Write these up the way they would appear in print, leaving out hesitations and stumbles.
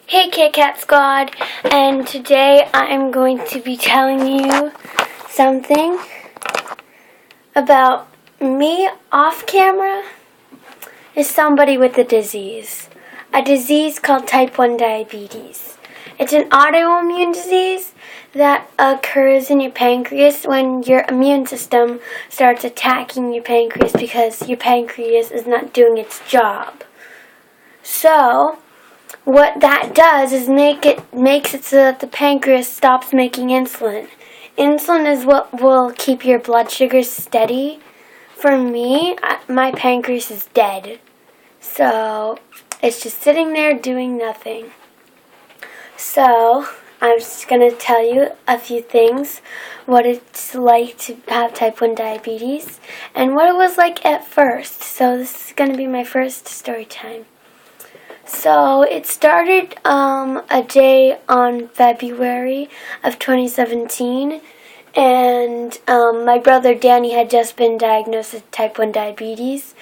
Hey KitKat Squad, and today I'm going to be telling you something about me off camera is somebody with a disease called type 1 diabetes. It's an autoimmune disease that occurs in your pancreas when your immune system starts attacking your pancreas because your pancreas is not doing its job. So what that does is makes it so that the pancreas stops making insulin. Insulin is what will keep your blood sugar steady. For me, my pancreas is dead. So it's just sitting there doing nothing. So I'm just going to tell you a few things, what it's like to have type 1 diabetes, and what it was like at first. So this is going to be my first story time. So it started a day on February of 2017, and my brother Danny had just been diagnosed with type 1 diabetes,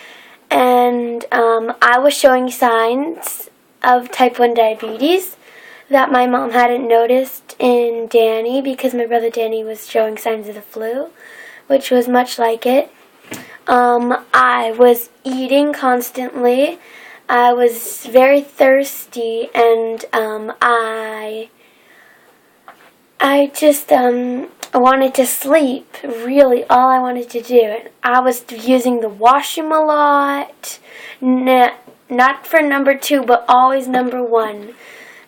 and I was showing signs of type 1 diabetes that my mom hadn't noticed in Danny because my brother Danny was showing signs of the flu, which was much like it. I was eating constantly. I was very thirsty, and I just wanted to sleep. Really, all I wanted to do. I was using the washroom a lot, not for number 2, but always number 1.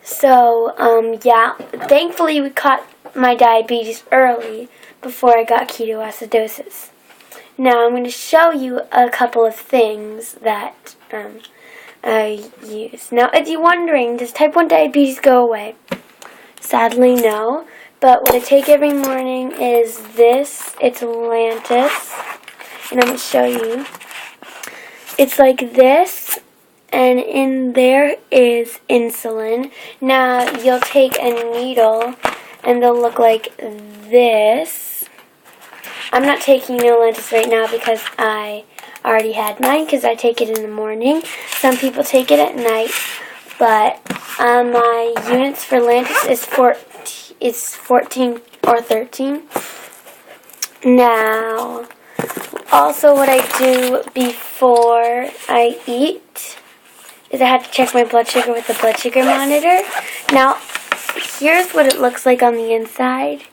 So, yeah, thankfully we caught my diabetes early before I got ketoacidosis. Now I'm going to show you a couple of things that I use. Now, if you're wondering, does type 1 diabetes go away? Sadly, no. But what I take every morning is this. It's Atlantis. And I'm going to show you. It's like this. And in there is insulin. Now, you'll take a needle, and they'll look like this. I'm not taking Atlantis right now because I already had mine because I take it in the morning. Some people take it at night, but my units for Atlantis is 14 or 13. Now, also what I do before I eat is I have to check my blood sugar with the blood sugar monitor. Now, here's what it looks like on the inside.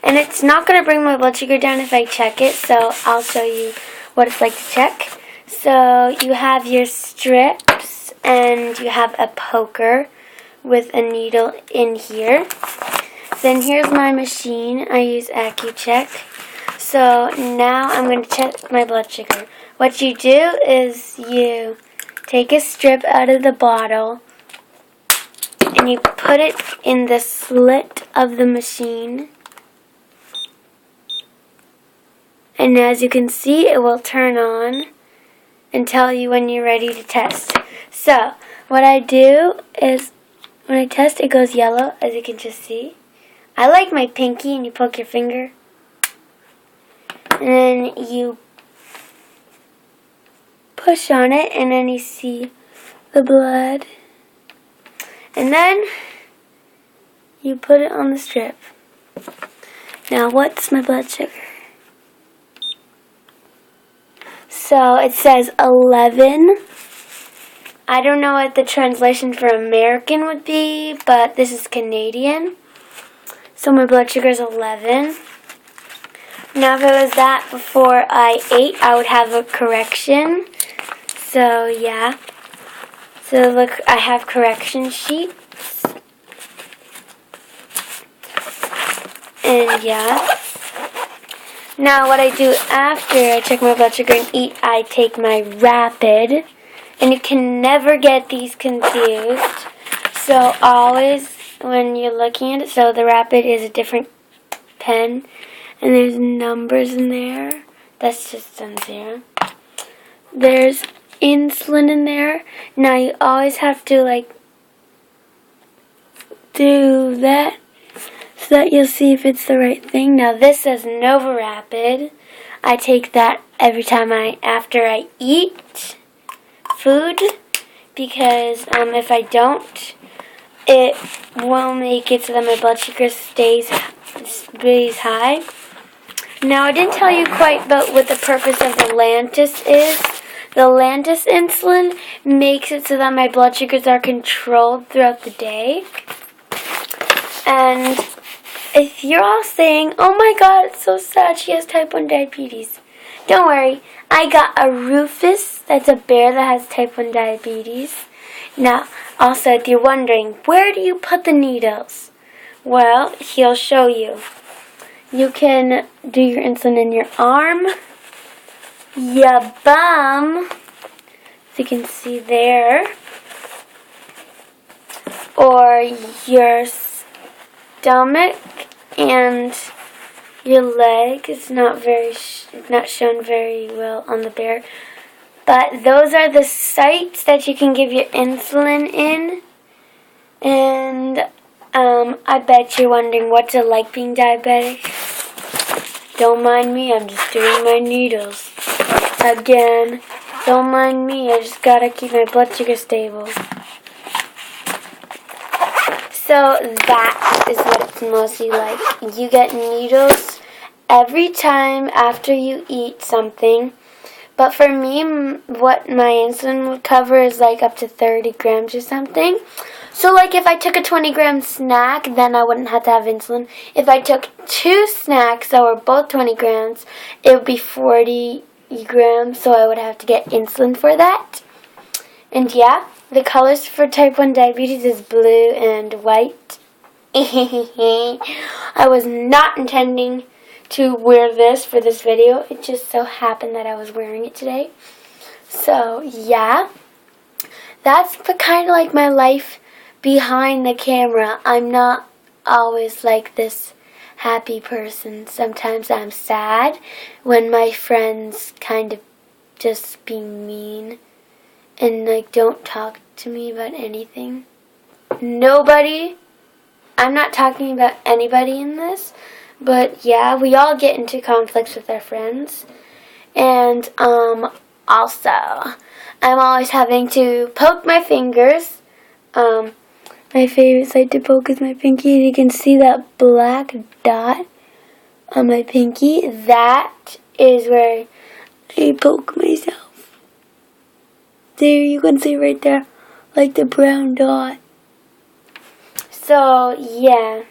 And it's not going to bring my blood sugar down if I check it, so I'll show you what it's like to check. So you have your strips, and you have a poker with a needle in here. Then here's my machine. I use AccuCheck. So now I'm going to check my blood sugar. What you do is you take a strip out of the bottle, and you put it in the slit of the machine. And as you can see, it will turn on and tell you when you're ready to test. So, what I do is, when I test, it goes yellow, as you can just see. I like my pinky, and you poke your finger. And then you push on it, and then you see the blood. And then you put it on the strip. Now, what's my blood sugar? So it says 11. I don't know what the translation for American would be, but this is Canadian. So my blood sugar is 11. Now if it was that before I ate, I would have a correction. So yeah. So look, I have correction sheets. And yeah. Now what I do after I check my blood sugar and eat, I take my Rapid. And you can never get these confused. So always when you're looking at it, so the Rapid is a different pen. And there's numbers in there. That's just on 0. There's insulin in there. Now you always have to do that, so that you'll see if it's the right thing. Now this says Nova Rapid. I take that every time after I eat food, because if I don't, it will make it so that my blood sugar stays high. Now, I didn't tell you quite about what the purpose of the Lantus is. The Lantus insulin makes it so that my blood sugars are controlled throughout the day. And if you're all saying, oh my god, it's so sad she has type 1 diabetes, don't worry. I got a Rufus, that's a bear that has type 1 diabetes. Now, also, if you're wondering, where do you put the needles? Well, he'll show you. You can do your insulin in your arm, your bum, as you can see there, or your stomach and your leg. It's not shown very well on the bear. But those are the sites that you can give your insulin in. And I bet you're wondering what's it like being diabetic. Don't mind me, I'm just doing my needles. Again, don't mind me, I just gotta keep my blood sugar stable. So that is what it's mostly like. You get needles every time after you eat something. But for me, what my insulin would cover is like up to 30 grams or something. So like if I took a 20-gram snack, then I wouldn't have to have insulin. If I took 2 snacks that were both 20 grams, it would be 40 grams, so I would have to get insulin for that. And yeah, the colors for type 1 diabetes is blue and white. I was not intending to wear this for this video. It just so happened that I was wearing it today. So yeah, that's kind of like my life behind the camera. I'm not always like this happy person. Sometimes I'm sad when my friends kind of just be mean and like don't talk to me about anything. Nobody. I'm not talking about anybody in this. But yeah, we all get into conflicts with our friends. And also, I'm always having to poke my fingers. My favorite side to poke is my pinky. You can see that black dot on my pinky. That is where I poke myself. There, you can see right there, like the brown dot. So yeah.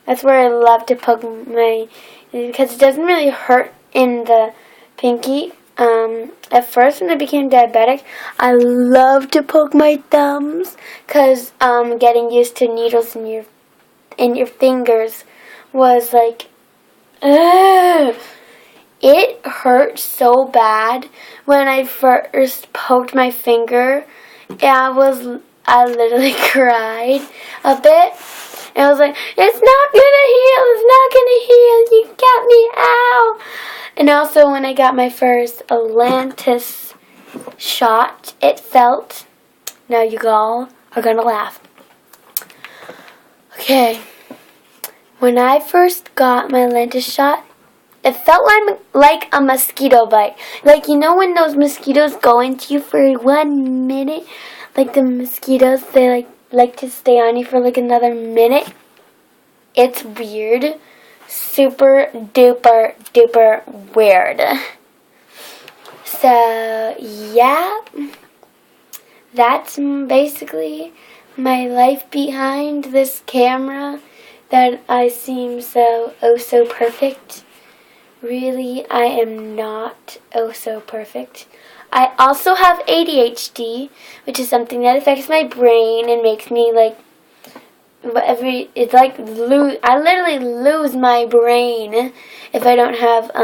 That's where I love to poke because it doesn't really hurt in the pinky. At first when I became diabetic, I loved to poke my thumbs because getting used to needles in your fingers was like, ugh. It hurt so bad when I first poked my finger. I literally cried a bit. And I was like, it's not gonna heal, you got me, ow. And also when I got my first Lantus shot, it felt, now you all are gonna laugh. Okay, when I first got my Lantus shot, it felt like a mosquito bite. Like, you know when those mosquitoes go into you for 1 minute? Like the mosquitoes, they like to stay on you for like another minute. It's weird. Super duper duper weird. So yeah, that's basically my life behind this camera that I seem so perfect. Really, I am not so perfect. I also have ADHD, which is something that affects my brain and makes me like, I literally lose my brain if I don't have